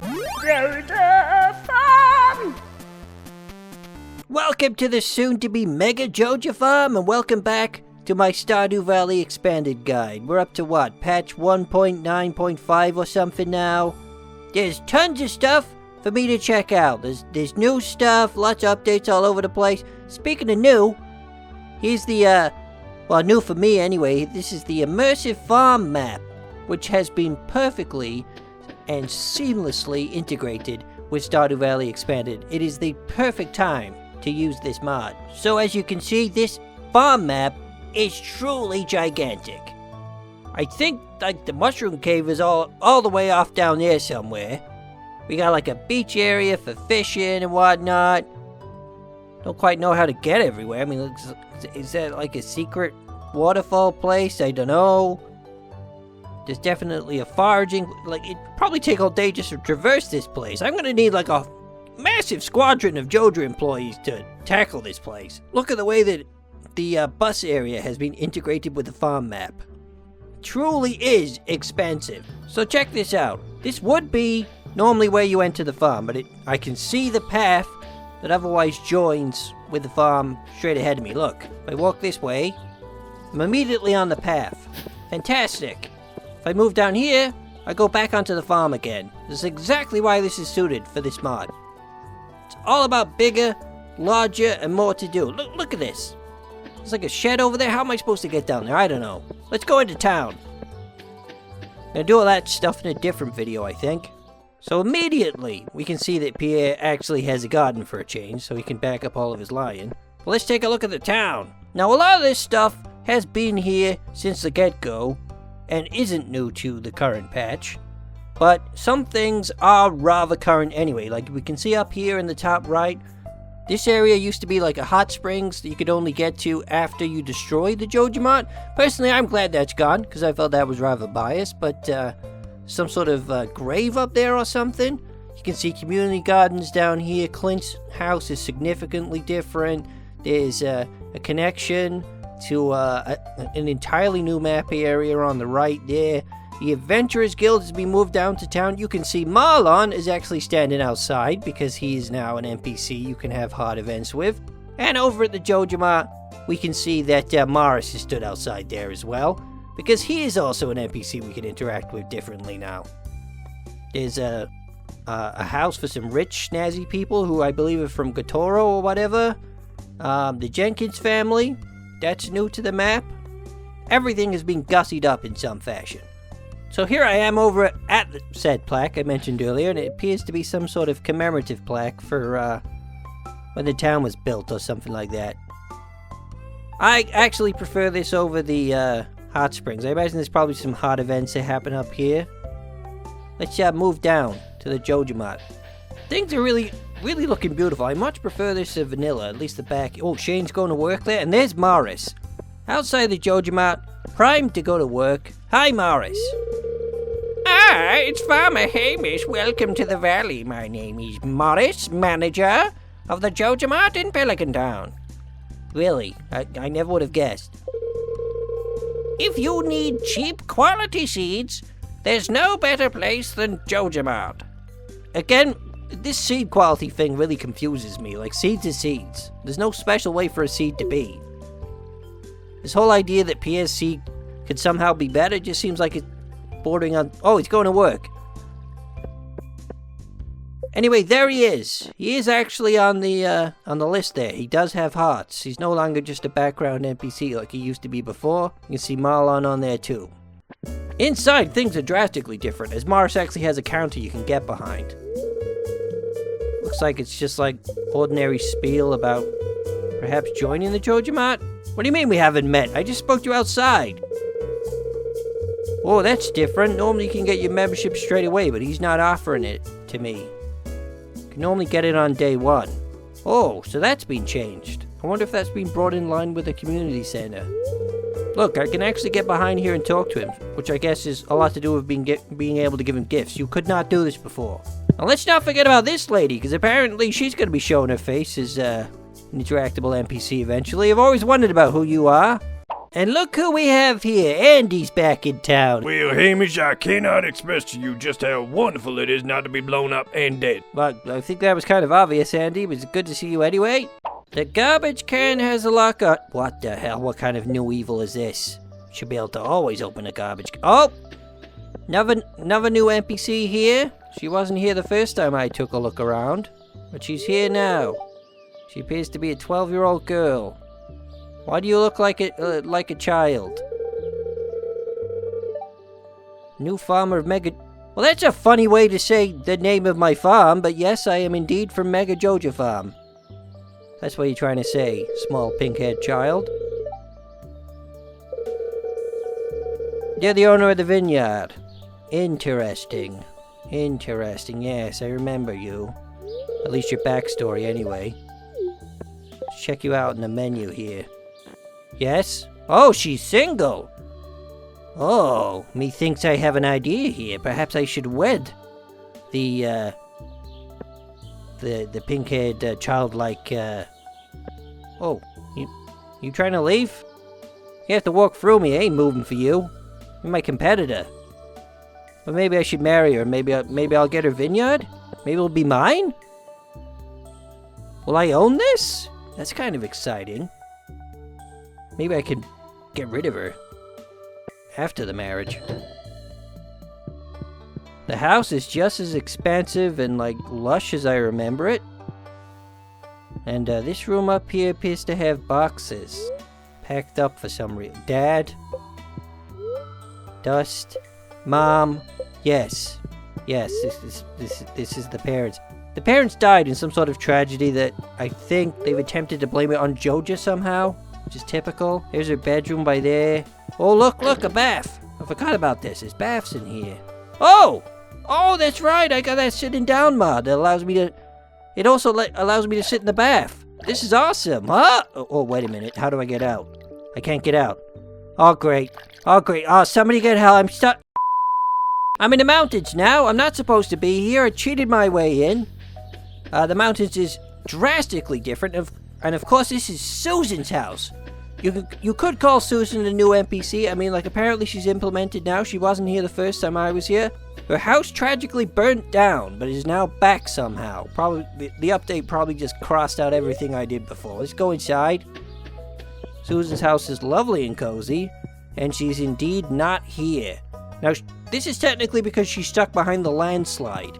Joja Farm! Welcome to the soon-to-be Mega Joja Farm, and welcome back to my Stardew Valley Expanded Guide. We're up to what, patch 1.9.5 or something now? There's tons of stuff for me to check out. There's new stuff, lots of updates all over the place. Speaking of new, here's the, well, new for me anyway, this is the Immersive Farm Map, which has been perfectly and seamlessly integrated with Stardew Valley Expanded. It is the perfect time to use this mod. So as you can see, this farm map is truly gigantic. I think like the mushroom cave is all the way off down there somewhere. We got like a beach area for fishing and whatnot. Don't quite know how to get everywhere. I mean, is that like a secret waterfall place? I don't know. There's definitely a foraging, like it'd probably take all day just to traverse this place. I'm gonna need like a massive squadron of Joja employees to tackle this place. Look at the way that the bus area has been integrated with the farm map. Truly is expansive. So check this out. This would be normally where you enter the farm, but I can see the path that otherwise joins with the farm straight ahead of me. Look, if I walk this way, I'm immediately on the path. Fantastic. If I move down here, I go back onto the farm again. This is exactly why this is suited for this mod. It's all about bigger, larger, and more to do. Look at this. There's like a shed over there. How am I supposed to get down there? I don't know. Let's go into town. I'm gonna do all that stuff in a different video, I think. So immediately, we can see that Pierre actually has a garden for a change, so he can back up all of his lying. But let's take a look at the town. Now, a lot of this stuff has been here since the get-go, and isn't new to the current patch, but some things are rather current anyway. Like we can see up here in the top right, this area used to be like a hot springs that you could only get to after you destroy the Joja mod. Personally, I'm glad that's gone, because I felt that was rather biased, but some sort of grave up there or something. You can see community gardens down here. Clint's house is significantly different. There's a connection to an entirely new map area on the right there. The Adventurers Guild has been moved down to town. You can see Marlon is actually standing outside because he is now an NPC you can have hard events with. And over at the Joja Mart, we can see that Morris has stood outside there as well, because he is also an NPC we can interact with differently now. There's a house for some rich, snazzy people who I believe are from Gatoro or whatever. The Jenkins family. That's new to the map. Everything has been gussied up in some fashion. So here I am over at the said plaque I mentioned earlier, and it appears to be some sort of commemorative plaque for when the town was built or something like that. I actually prefer this over the hot springs. I imagine there's probably some hot events that happen up here. Let's move down to the Joja mod. Things are really looking beautiful. I much prefer this to vanilla, at least the back. Oh, Shane's going to work there, and there's Morris. Outside the Joja Mart, primed to go to work. Hi, Morris. Ah, it's Farmer Hamish. Welcome to the valley. My name is Morris, manager of the Joja Mart in Pelican Town. Really? I never would have guessed. If you need cheap quality seeds, there's no better place than Joja Mart. Again, this seed quality thing really confuses me. Like, seeds are seeds. There's no special way for a seed to be. This whole idea that Pierre's seed could somehow be better just seems like it's bordering on... Oh, he's going to work. Anyway, there he is. He is actually on the list there. He does have hearts. He's no longer just a background NPC like he used to be before. You can see Marlon on there too. Inside, things are drastically different, as Morris actually has a counter you can get behind. Looks like it's just like ordinary spiel about perhaps joining the Joja Mart. What do you mean we haven't met? I just spoke to you outside. Oh, that's different. Normally you can get your membership straight away, but he's not offering it to me. You can normally get it on day one. Oh, so that's been changed. I wonder if that's been brought in line with the community center. Look, I can actually get behind here and talk to him, which I guess is a lot to do with being able to give him gifts. You could not do this before. Now let's not forget about this lady, because apparently she's going to be showing her face as an interactable NPC eventually. I've always wondered about who you are. And look who we have here. Andy's back in town. Well, Hamish, I cannot express to you just how wonderful it is not to be blown up and dead. Well, I think that was kind of obvious, Andy. Was it good to see you anyway? The garbage can has a lock on. What the hell? What kind of new evil is this? Should be able to always open a garbage can. Oh! Another new NPC here. She wasn't here the first time I took a look around. But she's here now. She appears to be a 12-year-old girl. Why do you look like a child? New farmer of Mega... Well, that's a funny way to say the name of my farm, but yes, I am indeed from Mega Joja Farm. That's what you're trying to say, small pink-haired child. You're the owner of the vineyard. Interesting. Interesting, yes, I remember you. At least your backstory, anyway. Let's check you out in the menu here. Yes? Oh, she's single! Oh, methinks I have an idea here. Perhaps I should wed the pink-haired, childlike, Oh, you trying to leave? You have to walk through me, I ain't moving for you. You're my competitor. But maybe I should marry her. Maybe I'll get her vineyard? Maybe it'll be mine? Will I own this? That's kind of exciting. Maybe I could get rid of her after the marriage. The house is just as expansive and lush as I remember it. And this room up here appears to have boxes packed up for some reason. Dad, Dust, Mom, yes, this is the parents. The parents died in some sort of tragedy that I think they've attempted to blame it on Joja somehow, which is typical. There's her bedroom by there. Oh, look, a bath. I forgot about this. There's baths in here. Oh, that's right. I got that sitting down mod that allows me to... It also allows me to sit in the bath. This is awesome, huh? Oh, wait a minute. How do I get out? I can't get out. Oh, great. Oh, somebody get help. I'm stuck. I'm in the mountains now. I'm not supposed to be here. I cheated my way in. The mountains is drastically different. And of course, this is Susan's house. You could call Susan a new NPC. I mean, apparently she's implemented now. She wasn't here the first time I was here. Her house tragically burnt down, but is now back somehow. Probably the update probably just crossed out everything I did before. Let's go inside. Susan's house is lovely and cozy, and she's indeed not here. Now, this is technically because she's stuck behind the landslide,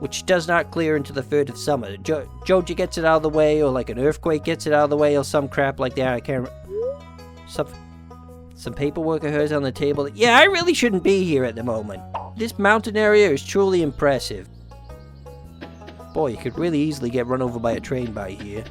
which does not clear into the 3rd of summer. Joja gets it out of the way, or an earthquake gets it out of the way, or some crap like that. I can't remember. Some paperwork of hers on the table. Yeah, I really shouldn't be here at the moment. This mountain area is truly impressive. Boy, you could really easily get run over by a train by here.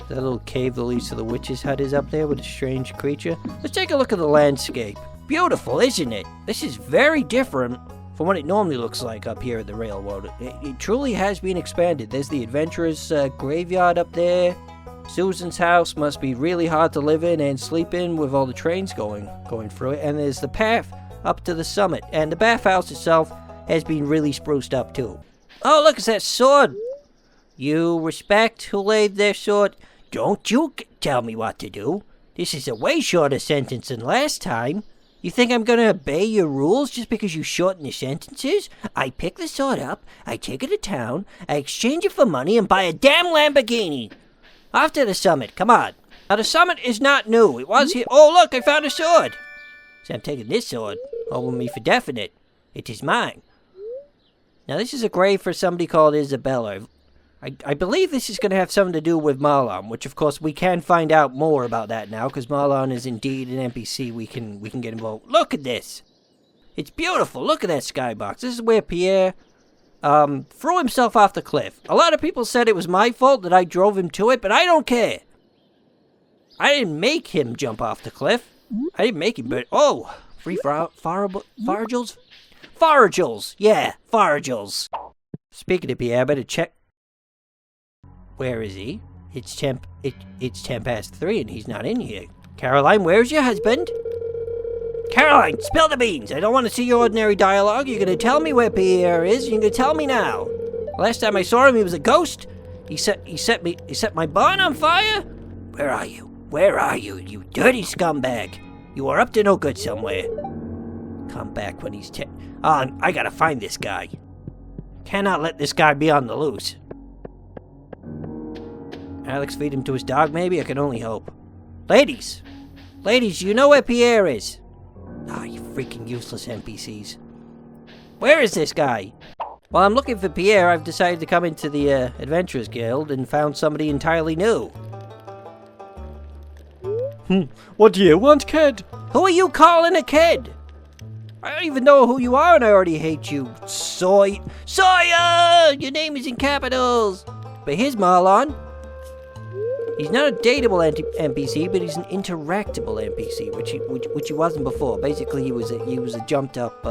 That little cave that leads to the witch's hut is up there with a strange creature. Let's take a look at the landscape. Beautiful, isn't it? This is very different from what it normally looks like up here at the railroad. It truly has been expanded. There's the adventurer's graveyard up there. Susan's house must be really hard to live in and sleep in with all the trains going through it. And there's the path up to the summit. And the bathhouse itself has been really spruced up too. Oh, look, it's that sword. You respect who laid their sword. Don't you tell me what to do. This is a way shorter sentence than last time. You think I'm gonna obey your rules just because you shorten the sentences? I pick the sword up, I take it to town, I exchange it for money, and buy a damn Lamborghini. Off to the summit, come on. Now, the summit is not new. It was here. Oh, look, I found a sword. So I'm taking this sword home with me for definite. It is mine. Now, this is a grave for somebody called Isabella. I believe this is going to have something to do with Marlon, which, of course, we can find out more about that now, because Marlon is indeed an NPC we can get involved. Look at this. It's beautiful. Look at that skybox. This is where Pierre threw himself off the cliff. A lot of people said it was my fault that I drove him to it, but I don't care. I didn't make him jump off the cliff. I didn't make him, but... Oh! Free foragils? Foragils! Yeah, foragils. Speaking of Pierre, I better check... Where is he? It's 10 past 3 and he's not in here. Caroline, where's your husband? Caroline, spill the beans. I don't want to see your ordinary dialogue. You're going to tell me where Pierre is. You're going to tell me now. Last time I saw him, he was a ghost. He set my barn on fire. Where are you? Where are you, you dirty scumbag? You are up to no good somewhere. Come back when he's I gotta find this guy. Cannot let this guy be on the loose. Alex feed him to his dog, maybe? I can only hope. Ladies! Ladies, you know where Pierre is? Ah, you freaking useless NPCs. Where is this guy? While I'm looking for Pierre, I've decided to come into the Adventurers Guild and found somebody entirely new. What do you want, kid? Who are you calling a kid? I don't even know who you are and I already hate you. Sawyer! Your name is in capitals! But here's Marlon. He's not a dateable NPC, but he's an interactable NPC, which he wasn't before. Basically, he was a jumped up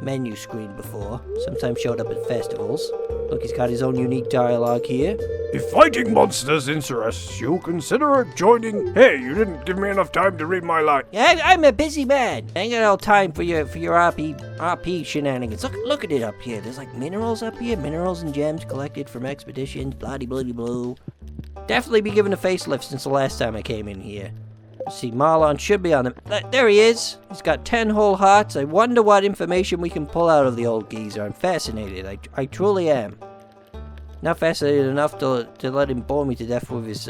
menu screen before. Sometimes showed up at festivals. Look, he's got his own unique dialogue here. If fighting monsters interests you, consider joining. Hey, you didn't give me enough time to read my line. Yeah, I'm a busy man. I ain't got no time for your RP shenanigans. Look at it up here. There's like minerals up here, minerals and gems collected from expeditions. Bloody bloody blue. Definitely be given a facelift since the last time I came in here. Let's see, Marlon should be on the... There he is! He's got 10 whole hearts. I wonder what information we can pull out of the old geezer. I'm fascinated. I truly am. Not fascinated enough to let him bore me to death with his...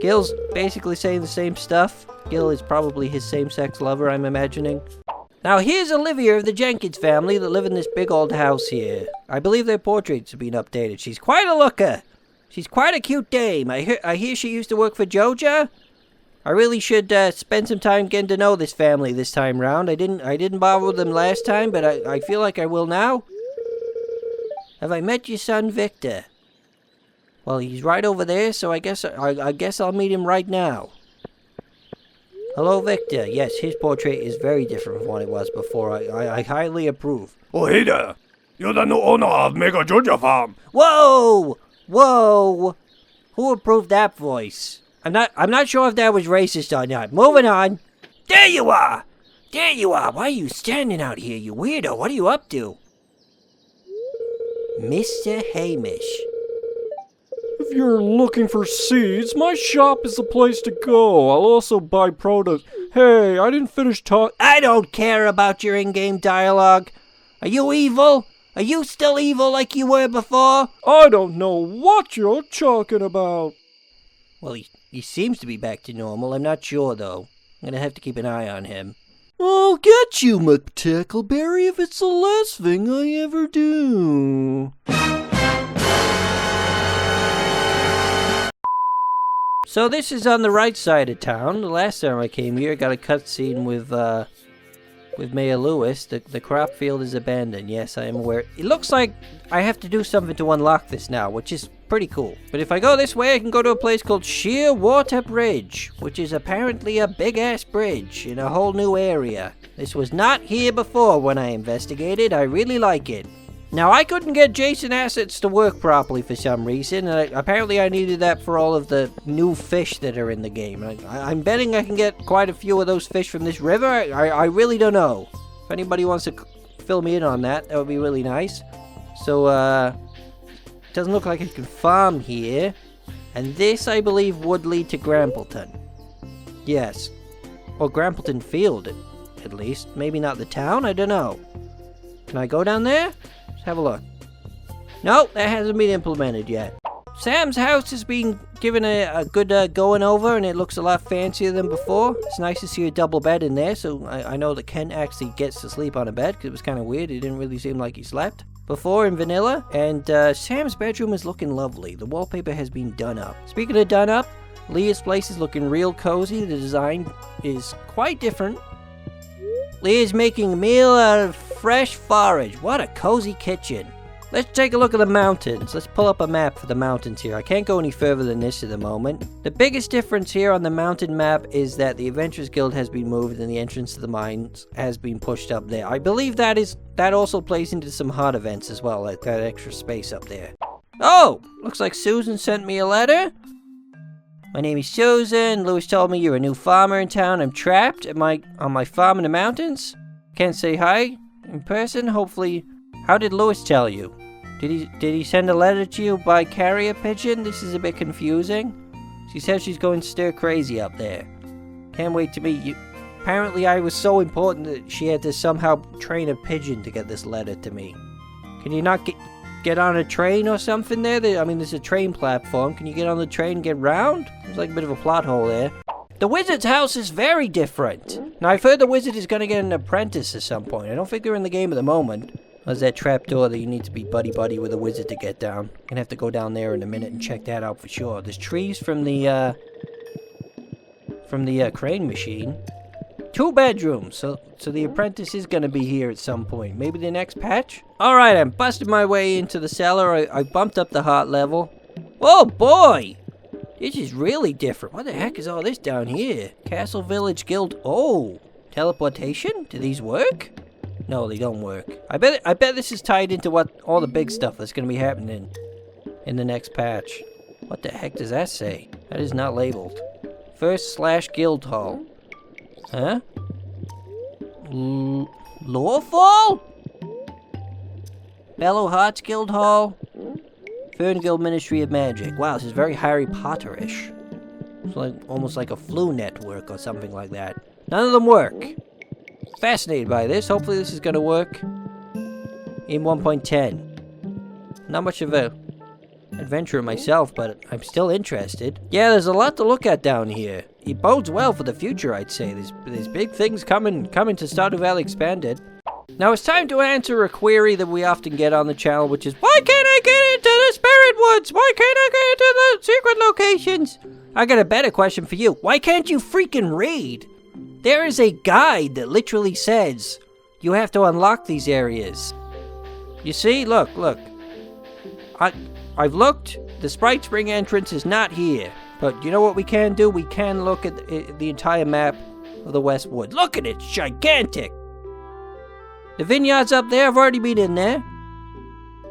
Gil's basically saying the same stuff. Gil is probably his same-sex lover, I'm imagining. Now here's Olivia of the Jenkins family that live in this big old house here. I believe their portraits have been updated. She's quite a looker. She's quite a cute dame. I hear she used to work for Joja. I really should spend some time getting to know this family this time round. I didn't bother with them last time, but I feel like I will now. Have I met your son, Victor? Well, he's right over there, so I guess I'll meet him right now. Hello, Victor. Yes, his portrait is very different from what it was before. I highly approve. Oh, hey there. You're the new owner of Mega Georgia Farm. Whoa! Whoa! Who approved that voice? I'm not sure if that was racist or not. Moving on. There you are! There you are! Why are you standing out here, you weirdo? What are you up to? Mr. Hamish. If you're looking for seeds, my shop is the place to go. I'll also buy produce. Hey, I didn't finish talking. I don't care about your in-game dialogue. Are you evil? Are you still evil like you were before? I don't know what you're talking about. Well, he seems to be back to normal. I'm not sure, though. I'm gonna have to keep an eye on him. I'll get you, McTackleberry, if it's the last thing I ever do. So this is on the right side of town. The last time I came here, I got a cutscene with Mayor Lewis. The crop field is abandoned. Yes, I am aware. It looks like I have to do something to unlock this now, which is pretty cool. But if I go this way, I can go to a place called Shearwater Bridge, which is apparently a big-ass bridge in a whole new area. This was not here before when I investigated. I really like it. Now, I couldn't get Jason assets to work properly for some reason, and apparently I needed that for all of the new fish that are in the game. I'm betting I can get quite a few of those fish from this river. I really don't know. If anybody wants to fill me in on that, that would be really nice. So, it doesn't look like I can farm here. And this, I believe, would lead to Grampleton. Yes. Or Grampleton Field, at least. Maybe not the town, I don't know. Can I go down there? Let's have a look. Nope, that hasn't been implemented yet. Sam's house has been given a good going over, and it looks a lot fancier than before. It's nice to see a double bed in there, so I know that Ken actually gets to sleep on a bed, because it was kind of weird. It didn't really seem like he slept before in vanilla. And Sam's bedroom is looking lovely. The wallpaper has been done up. Speaking of done up, Leah's place is looking real cozy. The design is quite different. Leah's making a meal out of fresh forage. What a cozy kitchen. Let's take a look at the mountains. Let's pull up a map for the mountains here. I can't go any further than this at the moment. The biggest difference here on the mountain map is that the Adventurers Guild has been moved and the entrance to the mines has been pushed up there. I believe that also plays into some hard events as well, like that extra space up there. Oh! Looks like Susan sent me a letter. My name is Susan. Lewis told me you're a new farmer in town. I'm trapped on my farm in the mountains. Can't say hi in person. Hopefully. How did Lewis tell you? Did he send a letter to you by carrier pigeon? This is a bit confusing. She says she's going stir crazy up there. Can't wait to meet you. Apparently I was so important that she had to somehow train a pigeon to get this letter to me. Can you not get on a train or something there? I mean, there's a train platform. Can you get on the train and get round? There's like a bit of a plot hole there. The wizard's house is very different. Now, I've heard the wizard is going to get an apprentice at some point. I don't think they're in the game at the moment. There's that trapdoor that you need to be buddy-buddy with a wizard to get down. Gonna have to go down there in a minute and check that out for sure. There's trees from the crane machine. 2 bedrooms, so the apprentice is gonna be here at some point. Maybe the next patch? Alright, I'm busting my way into the cellar. I bumped up the heart level. Oh boy! This is really different. What the heck is all this down here? Castle Village Guild. Oh! Teleportation? Do these work? No, they don't work. I bet this is tied into what all the big stuff that's gonna be happening in the next patch. What the heck does that say? That is not labeled. First/Guild Hall. Huh? Lawfall? Bellow Hearts Guild Hall? Fernguild Ministry of Magic. Wow, this is very Harry Potter-ish. It's like almost like a flu network or something like that. None of them work. Fascinated by this. Hopefully this is gonna work in 1.10. Not much of a adventurer myself, but I'm still interested. Yeah, there's a lot to look at down here. It bodes well for the future, I'd say. There's big things coming to Stardew Valley Expanded. Now it's time to answer a query that we often get on the channel, which is, why can't I get into the Spirit Woods? Why can't I get into the secret locations? I got a better question for you. Why can't you freaking read? There is a guide that literally says you have to unlock these areas. You see? Look. I've looked. The Sprite Spring entrance is not here. But you know what we can do? We can look at the entire map of the West Woods. Look at it. It's gigantic. The vineyards up there, I've already been in there.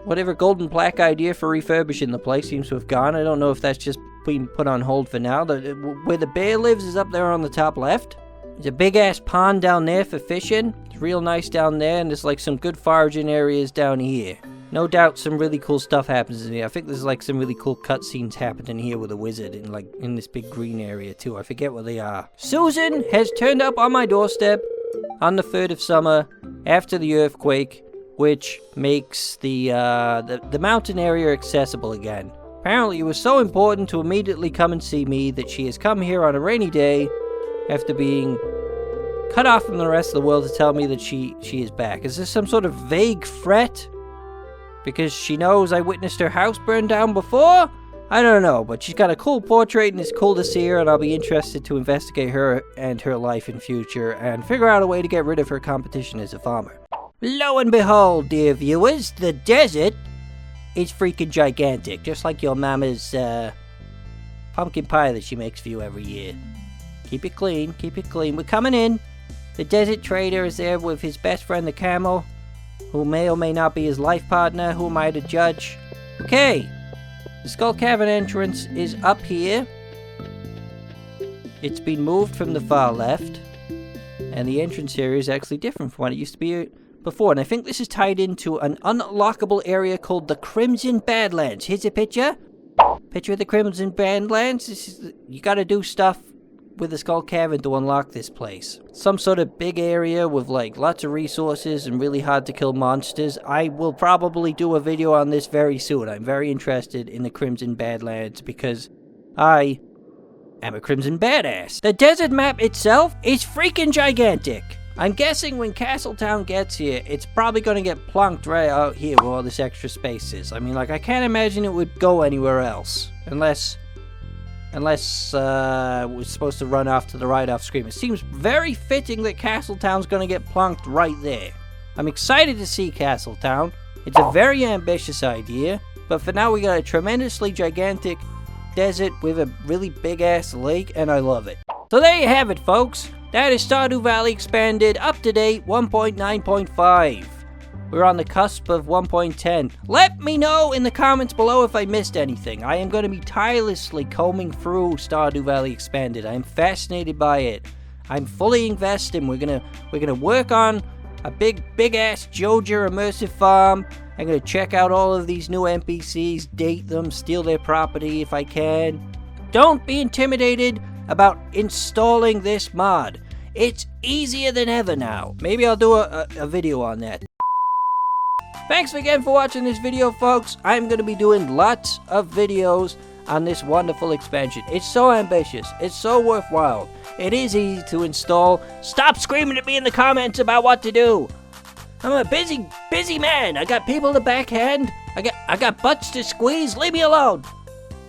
Whatever golden plaque idea for refurbishing the place seems to have gone. I don't know if that's just been put on hold for now. Where the bear lives is up there on the top left. There's a big-ass pond down there for fishing. It's real nice down there, and there's like some good foraging areas down here. No doubt some really cool stuff happens in here. I think there's like some really cool cutscenes happening here with a wizard in this big green area too. I forget what they are. Susan has turned up on my doorstep on the 3rd of summer after the earthquake, which makes the mountain area accessible again. Apparently it was so important to immediately come and see me that she has come here on a rainy day after being cut off from the rest of the world to tell me that she is back. Is this some sort of vague threat? Because she knows I witnessed her house burn down before? I don't know, but she's got a cool portrait and it's cool to see her, and I'll be interested to investigate her and her life in future and figure out a way to get rid of her competition as a farmer. Lo and behold, dear viewers, the desert is freaking gigantic, just like your mama's pumpkin pie that she makes for you every year. Keep it clean, keep it clean. We're coming in. The desert trader is there with his best friend, the camel, who may or may not be his life partner. Who am I to judge? Okay. The Skull Cavern entrance is up here. It's been moved from the far left. And the entrance area is actually different from what it used to be before. And I think this is tied into an unlockable area called the Crimson Badlands. Here's a picture. Picture of the Crimson Badlands. You gotta do stuff with the Skull Cavern to unlock this place. Some sort of big area with like lots of resources and really hard to kill monsters. I will probably do a video on this very soon. I'm very interested in the Crimson Badlands because I am a Crimson Badass. The desert map itself is freaking gigantic. I'm guessing when Castletown gets here, it's probably going to get plunked right out here where all this extra space is. I mean, like, I can't imagine it would go anywhere else. Unless we're supposed to run off to the right off screen. It seems very fitting that Castletown's going to get plunked right there. I'm excited to see Castletown. It's a very ambitious idea, but for now we got a tremendously gigantic desert with a really big ass lake, and I love it. So there you have it, folks. That is Stardew Valley Expanded, up to date 1.9.5. We're on the cusp of 1.10. Let me know in the comments below if I missed anything. I am going to be tirelessly combing through Stardew Valley Expanded. I am fascinated by it. I'm fully invested. We're gonna work on a big ass Joja immersive farm. I'm gonna check out all of these new NPCs, date them, steal their property if I can. don't be intimidated about installing this mod. It's easier than ever now. Maybe I'll do a video on that. Thanks again for watching this video, folks. I'm going to be doing lots of videos on this wonderful expansion. It's so ambitious. It's so worthwhile. It is easy to install. Stop screaming at me in the comments about what to do. I'm a busy man. I got people to backhand. I got butts to squeeze. Leave me alone.